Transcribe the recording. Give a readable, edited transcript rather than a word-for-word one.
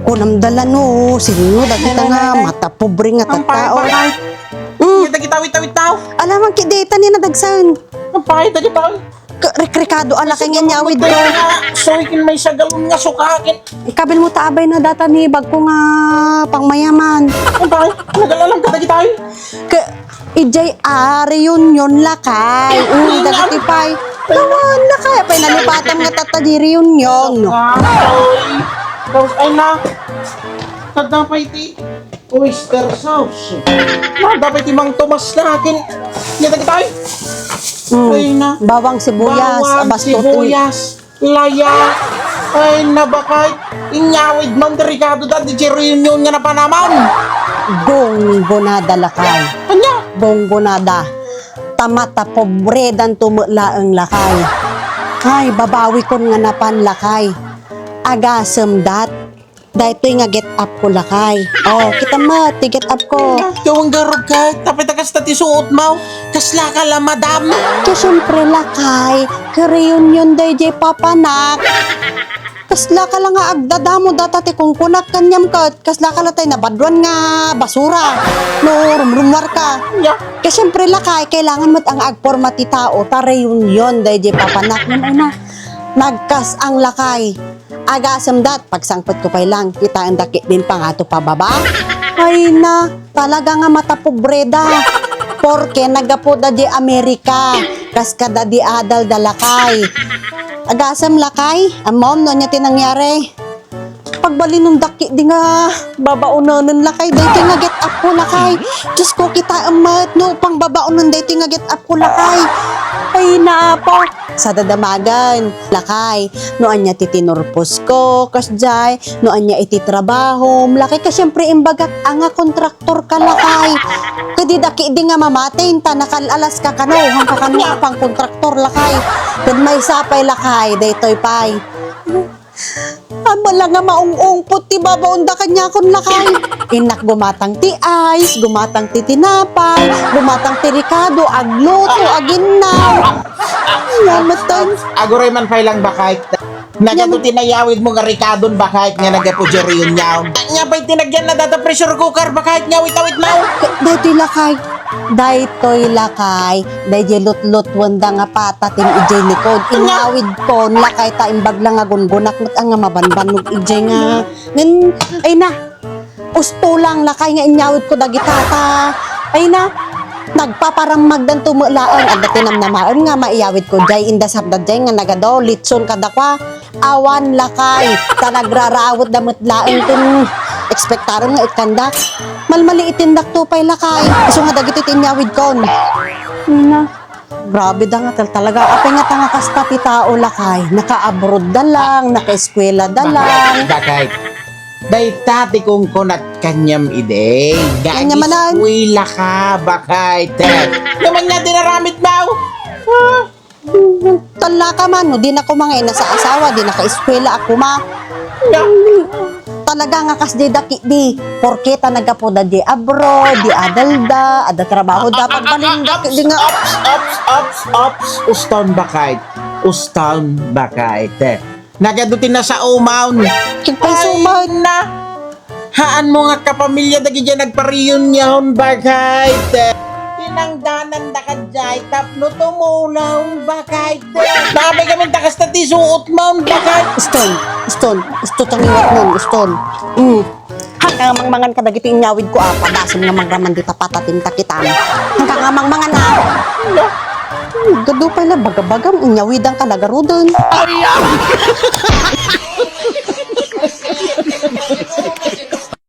kunamdala no, sino dagita nga mata pobre nga tattao. Kita-kita-wit tao. Alam ang kideta ni nadagsan. Ang pahit na tao. Rekrikado ala kay nga nyawid ko. So ikin may sagalon nga sukakin. Ikabil mo taabay na data ni bag ko nga pangmayaman. Ang pahit, nagalalang kita-kita. Ijay reunion lakay. Dagitipay. Nawan lakay. Apay nalipatan nga tata di reunion. Ay na. Tadapay ti oyster sauce. Dapat timang Tomas na akin. Kita-kita. Ay na. Bawang sibuyas. Bawang sibuyas. Laya. Ay na bakay. Inyawid man Ricardo dati di reunion nga na pa naman. Bongbonada lakay. Anya? Bongbonada. Tamata pobre dan tumula ang lakay. Ay, babawi kon nga napan lakay. Agasem dat. Dahito nga get up ko lakay. Oh, kita mo, get up ko. Gawang garog ka. Tapos takas tati suot mo. Kasla ka la madam. Kaya syempre lakay. Ka-reunion day jay papanak. Kasla ka lang nga agdadamo datati kung kunak kanyam ka. Kasla ka lang tayo nabadwan nga basura. No, rumrumwar ka. Yeah. Kaya syempre lakay, kailangan mo't ang agpormati tao. Ta-reunion day jay papanak. Ay na, nagkas ang lakay. Agasam dat, pagsangpot ko pa'y lang, kita ang daki din pa nga to pababa. Ay na, talaga nga matapobreda. Porke nagapoda di Amerika, kas kada di adal dalakay. Agasam lakay, amom, no niya tinangyari. Pagbali nung daki di nga, babaunanan lakay, dahil nga get up ko lakay. Diyos ko, kita amat, no, pang babaunan dahil nga get up ko lakay. Ay na po, sa dadamagan, lakay, noan niya titinurpos ko, kasjay, noan niya ititrabaho, lakay ka syempre imbagak anga kontraktor ka lakay. Kadi daki di nga mamatay, tanakalalas ka kano, hang kakanya pang kontraktor lakay. Kad may sapay lakay, daytoy pay. Amala nga maung-ung puti babaunda kanya kon lakay. Inak gumatang ti ice, gumatang ti tinapay, gumatang ti ricado, agluto, aginaw. Yamatan. Agoray man pa'y lang bakay. Nagato tinayawid mo nga Ricadon bakay nga nagapujeriyon niyaw. Nga pa'y tinagyan na data pressure cooker bakay nga witawit now. Daytoy lakay. Daytoy lakay. Daytoy lut-lut wanda nga patatim ijay likod. Inawid ko lakay ta imbag lang nga gungunak mat ang nga mabanbanog ijay nga. Ay na. Usto lang lakay nga inyawid ko dagitata. Ay na. Nagpaparamag dan tumulaang at tinamnamaan nga maiyawid ko jay indasap da jay nga nagado litson kadakwa awan lakay ta nagrarawot damot laeng kun ekspektaron nga ikandak malmali itindak tupay lakay iso nga dagito tinyawid kon na grabe da nga talaga apay nga tanga kasta ti tao lakay naka-abroad da lang naka-eskwela da lang Bakay. Day tati kong kunat kanyam ide. Kanya manan. Wila ka bakay. Naman nga dinaramit mo. Tala ka man, no? Di na ko mga nasa asawa, di na ka-eskwela ako ma. Talaga nga kas di daki di. Porke ta nagapoda di abroad, di adalda, ada trabaho dapat balindak di nga. Ops. Uston bakay. Uston bakay. Nagadutin na sa umawn. Kipay suman na. Haan mo nga kapamilya dagi dyan nagpa-reunion bakay. Tinangdanan da ka dyan. Tapno tumulaw bakay. Nabay kami takas na tisuot mo bakay. Uston tangiwat nun, uston. Hanggang mangmangan ka dagiti inyawid ko padasin nga mangraman di tapatatim takitam. Hanggang nga mangmangan Gado pala, bagabagam, inyawidang ka nagarudon.